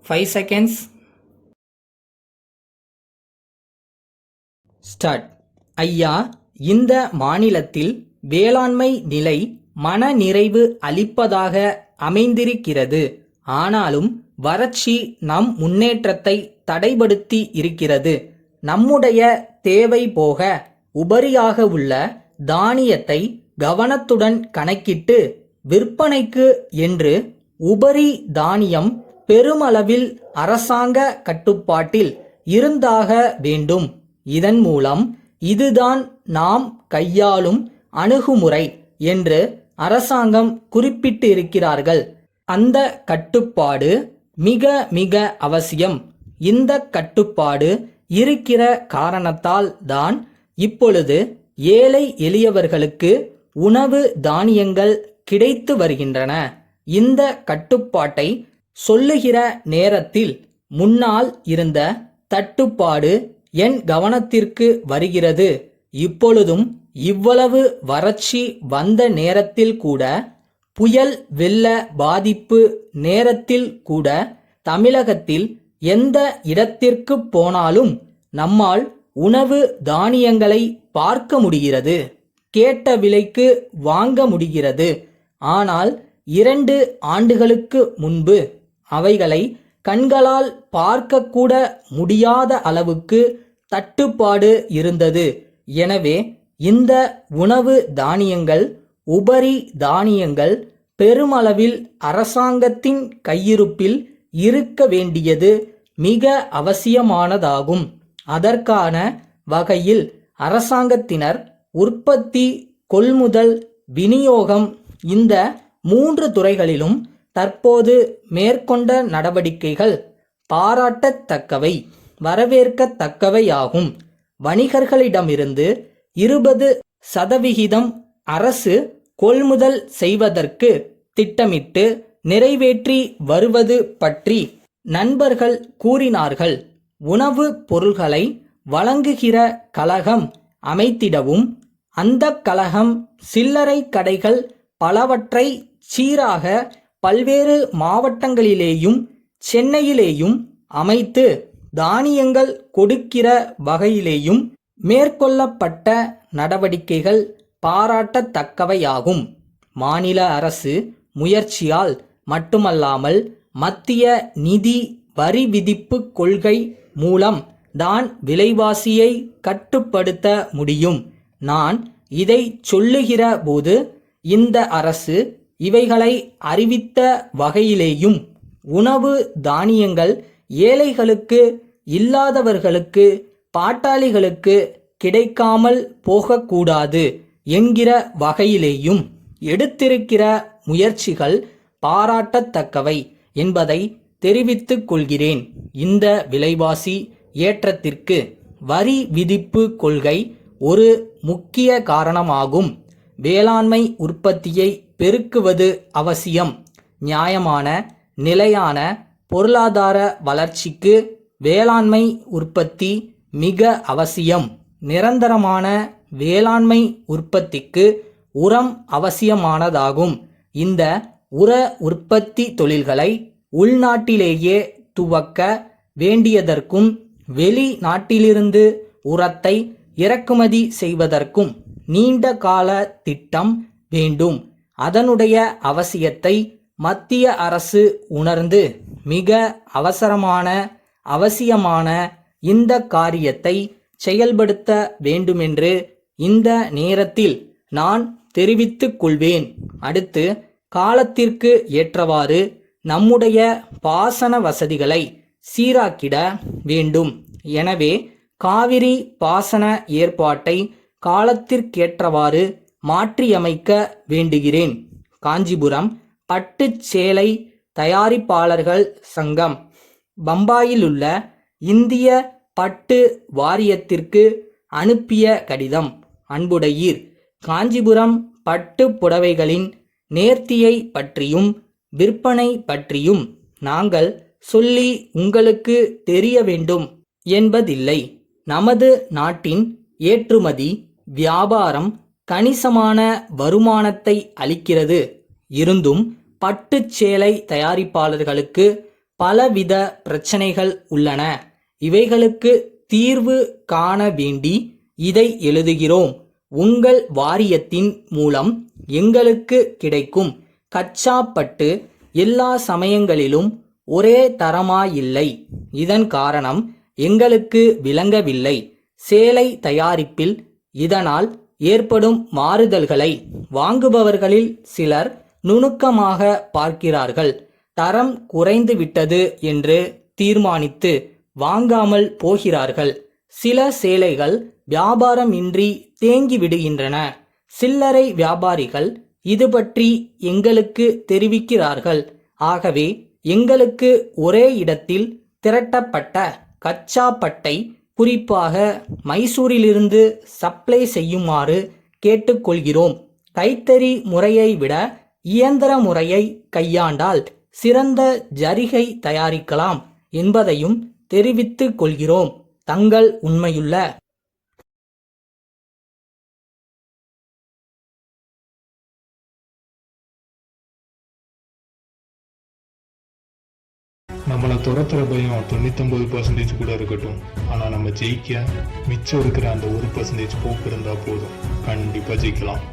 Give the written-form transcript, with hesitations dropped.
5 seconds. Start. ஐயா, இந்த மாநிலத்தில் வேளாண்மை நிலை மனநிறைவு அளிப்பதாக அமைந்திருக்கிறது. ஆனாலும் வறட்சி நம் முன்னேற்றத்தை தடைபடுத்தி இருக்கிறது. நம்முடைய தேவை போக உபரியாக உள்ள தானியத்தை கவனத்துடன் கணக்கிட்டு விற்பனைக்கு என்று உபரி தானியம் பெருமளவில் அரசாங்க கட்டுப்பாட்டில் இருந்தாக வேண்டும். இதன் மூலம் இதுதான் நாம் கையாளும் அணுகுமுறை என்று அரசாங்கம் குறிப்பிட்டிருக்கிறார்கள். அந்த கட்டுப்பாடு மிக மிக அவசியம். இந்த கட்டுப்பாடு இருக்கிற காரணத்தால் தான் இப்பொழுது ஏழை எளியவர்களுக்கு உணவு தானியங்கள் கிடைத்து வருகின்றன. இந்த கட்டுப்பாட்டை சொல்லுகிற நேரத்தில் முன்னால் இருந்த தட்டுப்பாடு என் கவனத்திற்கு வருகிறது. இப்பொழுதும் இவ்வளவு வறட்சி வந்த நேரத்தில் கூட, புயல் வெள்ள பாதிப்பு நேரத்தில் கூட தமிழகத்தில் எந்த இடத்திற்கு போனாலும் நம்மால் உணவு தானியங்களை பார்க்க முடிகிறது, கேட்ட விலைக்கு வாங்க முடிகிறது. ஆனால் 2 ஆண்டுகளுக்கு முன்பு அவைகளை கண்களால் பார்க்கக்கூட முடியாத அளவுக்கு தட்டுப்பாடு இருந்தது. எனவே இந்த உணவு தானியங்கள், உபரி தானியங்கள் பெருமளவில் அரசாங்கத்தின் கையிருப்பில் இருக்க வேண்டியது மிக அவசியமானதாகும். அதற்கான வகையில் அரசாங்கத்தினர் உற்பத்தி, கொள்முதல், விநியோகம் இந்த 3 துறைகளிலும் தற்போது மேற்கொண்ட நடவடிக்கைகள் பாராட்டத்தக்கவை, வரவேற்கத்தக்கவையாகும். வணிகர்களிடமிருந்து 20% அரசு கொள்முதல் செய்வதற்கு திட்டமிட்டு நிறைவேற்றி வருவது பற்றி நண்பர்கள் கூறினார்கள். உணவு பொருள்களை வழங்குகிற கழகம் அமைத்திடவும், அந்த கழகம் சில்லறை கடைகள் பலவற்றை சீராக பல்வேறு மாவட்டங்களிலேயும் சென்னையிலேயும் அமைத்து தானியங்கள் கொடுக்கிற வகையிலேயும் மேற்கொள்ளப்பட்ட நடவடிக்கைகள் பாராட்டத்தக்கவையாகும். மாநில அரசு முயற்சியால் மட்டுமல்லாமல் மத்திய நிதி வரி விதிப்பு கொள்கை மூலம் தான் விலைவாசியை கட்டுப்படுத்த முடியும். நான் இதை சொல்லுகிற போது இந்த அரசு இவைகளை அறிவித்த வகையிலேயும் உணவு தானியங்கள் ஏழைகளுக்கு, இல்லாதவர்களுக்கு, பாட்டாளிகளுக்கு கிடைக்காமல் போகக்கூடாது என்கிற வகையிலேயும் எடுத்திருக்கிற முயற்சிகள் பாராட்டத்தக்கவை என்பதை தெரிவித்துக் கொள்கிறேன். இந்த விலைவாசி ஏற்றத்திற்கு வரி விதிப்பு கொள்கை ஒரு முக்கிய காரணமாகும். வேளாண்மை உற்பத்தியை பெருக்குவது அவசியம். நியாயமான நிலையான பொருளாதார வளர்ச்சிக்கு வேளாண்மை உற்பத்தி மிக அவசியம். நிரந்தரமான வேளாண்மை உற்பத்திக்கு உரம் அவசியமானதாகும். இந்த உர உற்பத்தி தொழில்களை உள்நாட்டிலேயே துவக்க வேண்டியதற்கும், வெளிநாட்டிலிருந்து உரத்தை இறக்குமதி செய்வதற்கும் நீண்ட கால திட்டம் வேண்டும். அதனுடைய அவசியத்தை மத்திய அரசு உணர்ந்து மிக அவசியமான இந்த காரியத்தை செயல்படுத்த வேண்டுமென்று இந்த நேரத்தில் நான் தெரிவித்துக் கொள்வேன். அடுத்து காலத்திற்கு ஏற்றவாறு நம்முடைய பாசன வசதிகளை சீராக்கிட வேண்டும். எனவே காவிரி பாசன ஏற்பாட்டை காலத்திற்கேற்றவாறு மாற்றியமைக்க வேண்டுகிறேன். காஞ்சிபுரம் பட்டுச் சேலை தயாரிப்பாளர்கள் சங்கம் பம்பாயிலுள்ள இந்திய பட்டு வாரியத்திற்கு அனுப்பிய கடிதம். அன்புடையீர், காஞ்சிபுரம் பட்டு புடவைகளின் நேர்த்தியை பற்றியும் விற்பனை பற்றியும் நாங்கள் சொல்லி உங்களுக்கு தெரிய வேண்டும் என்பதில்லை. நமது நாட்டின் ஏற்றுமதி வியாபாரம் கணிசமான வருமானத்தை அளிக்கிறது. இருந்தும் பட்டுச் சேலை தயாரிப்பாளர்களுக்கு பலவித பிரச்சனைகள் உள்ளன. இவைகளுக்கு தீர்வு காண வேண்டி இதை எழுதுகிறோம். உங்கள் வாரியத்தின் மூலம் எங்களுக்கு கிடைக்கும் கச்சா பட்டு எல்லா சமயங்களிலும் ஒரே தரமாயில்லை. இதன் காரணம் எங்களுக்கு விளங்கவில்லை. சேலை தயாரிப்பில் இதனால் ஏற்படும் மாறுதல்களை வாங்குபவர்களில் சிலர் நுணுக்கமாக பார்க்கிறார்கள். தரம் குறைந்து விட்டது என்று தீர்மானித்து வாங்காமல் போகிறார்கள். சில சேலைகள் வியாபாரமின்றி தேங்கி விடுகின்றன. சில்லறை வியாபாரிகள் இது பற்றி எங்களுக்கு தெரிவிக்கிறார்கள். ஆகவே எங்களுக்கு ஒரே இடத்தில் திரட்டப்பட்ட கச்சா பட்டை குறிப்பாக மைசூரிலிருந்து சப்ளை செய்யுமாறு கேட்டுக்கொள்கிறோம். கைத்தறி முறையை விட இயந்திர முறையை கையாண்டால் சிறந்த ஜரிகை தயாரிக்கலாம் என்பதையும் தெரிவித்துக் கொள்கிறோம். தங்கள் உண்மையுள்ள நம்மளை துரத்துற பயம் 99% கூட இருக்கட்டும், ஆனா நம்ம ஜெயிக்க மிச்சம் இருக்கிற அந்த 1% போக்கு இருந்தா போதும், கண்டிப்பா ஜெயிக்கலாம்.